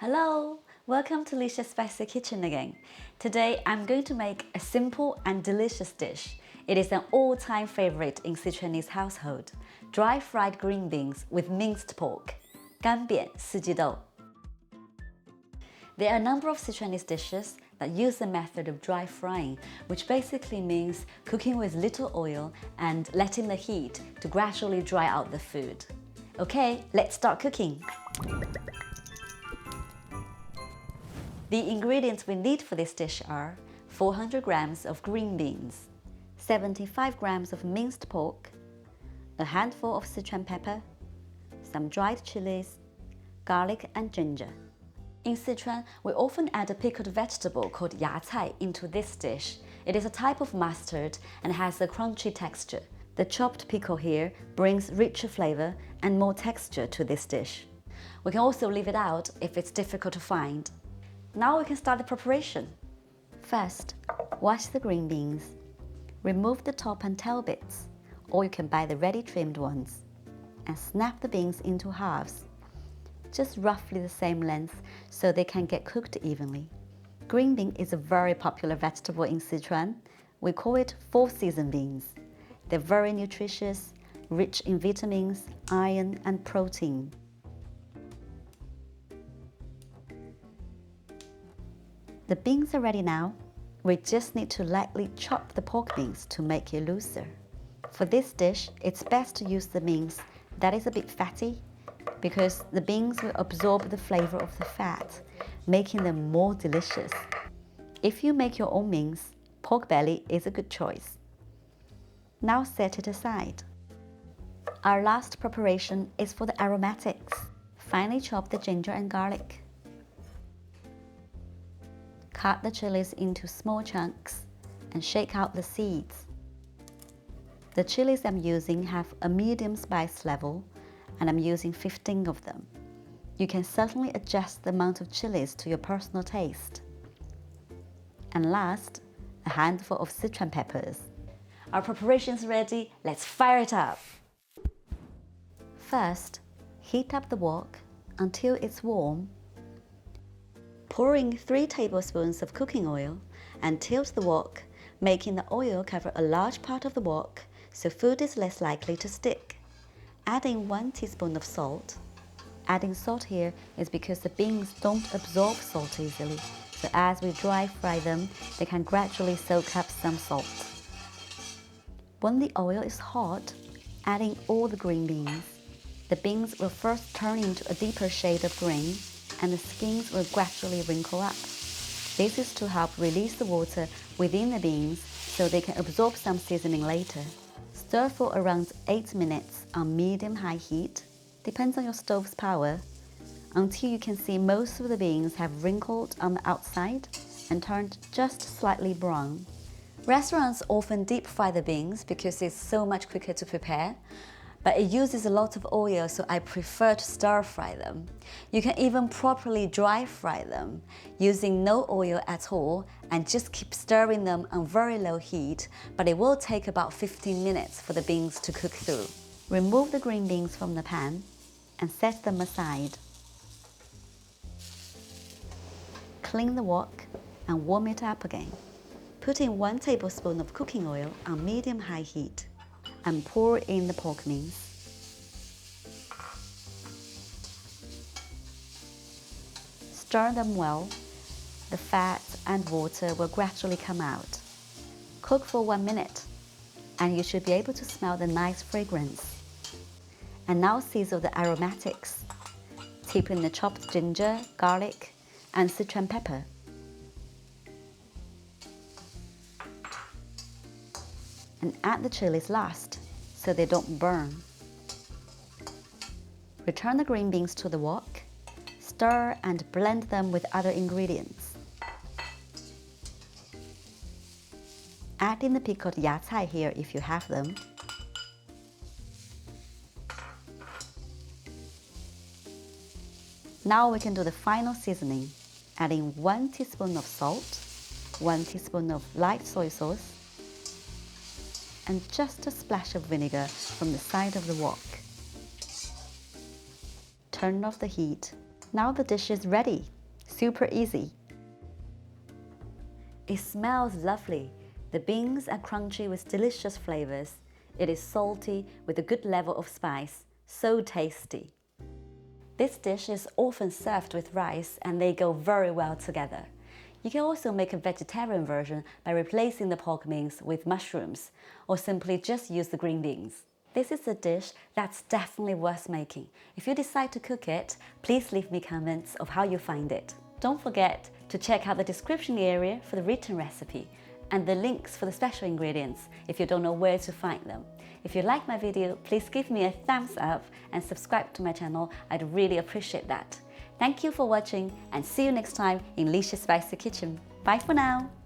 Hello! Welcome to Lisha's Spicy Kitchen again. Today I'm going to make a simple and delicious dish. It is an all-time favorite in Sichuanese household. Dry fried green beans with minced pork. 干煸四季豆. There are a number of Sichuanese dishes that use the method of dry frying, which basically means cooking with little oil and letting the heat to gradually dry out the food. Okay, let's start cooking. The ingredients we need for this dish are 400 grams of green beans, 75 grams of minced pork, a handful of Sichuan pepper, some dried chilies, garlic and ginger. In Sichuan, we often add a pickled vegetable called Yacai into this dish. It is a type of mustard and has a crunchy texture. The chopped pickle here brings richer flavor and more texture to this dish. We can also leave it out if it's difficult to find. Now we can start the preparation. First, wash the green beans. Remove the top and tail bits, or you can buy the ready trimmed ones, and snap the beans into halves, just roughly the same length so they can get cooked evenly. Green bean is a very popular vegetable in Sichuan. We call it four-season beans. They're very nutritious, rich in vitamins, iron and protein. The beans are ready now. We just need to lightly chop the pork beans to make it looser. For this dish, it's best to use the beans that is a bit fatty because the beans will absorb the flavor of the fat, making them more delicious. If you make your own beans, pork belly is a good choice. Now set it aside. Our last preparation is for the aromatics. Finely chop the ginger and garlic. Cut the chilies into small chunks and shake out the seeds. The chilies I'm using have a medium spice level and I'm using 15 of them. You can certainly adjust the amount of chilies to your personal taste. And last, a handful of Sichuan peppers. Our preparation's ready, let's fire it up! First, heat up the wok until it's warm. Pour in 3 tablespoons of cooking oil and tilt the wok, making the oil cover a large part of the wok so food is less likely to stick. Add in 1 teaspoon of salt. Adding salt here is because the beans don't absorb salt easily, so as we dry fry them, they can gradually soak up some salt. When the oil is hot, add in all the green beans. The beans will first turn into a deeper shade of green, and the skins will gradually wrinkle up. This is to help release the water within the beans so they can absorb some seasoning later. Stir for around 8 minutes on medium-high heat, depends on your stove's power, until you can see most of the beans have wrinkled on the outside and turned just slightly brown. Restaurants often deep fry the beans because it's so much quicker to prepare, but it uses a lot of oil, so I prefer to stir fry them. You can even properly dry fry them using no oil at all and just keep stirring them on very low heat, but it will take about 15 minutes for the beans to cook through. Remove the green beans from the pan and set them aside. Clean the wok and warm it up again. Put in 1 tablespoon of cooking oil on medium-high heat and pour in the pork beans. Stir them well. The fat and water will gradually come out. Cook for 1 minute and you should be able to smell the nice fragrance. And now sizzle the aromatics. Tip in the chopped ginger, garlic and Sichuan pepper. And add the chilies last, so they don't burn. Return the green beans to the wok, stir and blend them with other ingredients. Add in the pickled yacai here if you have them. Now we can do the final seasoning, adding 1 teaspoon of salt, 1 teaspoon of light soy sauce, and just a splash of vinegar from the side of the wok. Turn off the heat Now the dish is ready. Super easy. It smells lovely. The beans are crunchy with delicious flavors. It is salty with a good level of spice. So tasty. This dish is often served with rice and they go very well together. You can also make a vegetarian version by replacing the pork mince with mushrooms, or simply just use the green beans. This is a dish that's definitely worth making. If you decide to cook it, please leave me comments of how you find it. Don't forget to check out the description area for the written recipe and the links for the special ingredients if you don't know where to find them. If you like my video, please give me a thumbs up and subscribe to my channel. I'd really appreciate that. Thank you for watching and see you next time in Licia's Spicy Kitchen. Bye for now!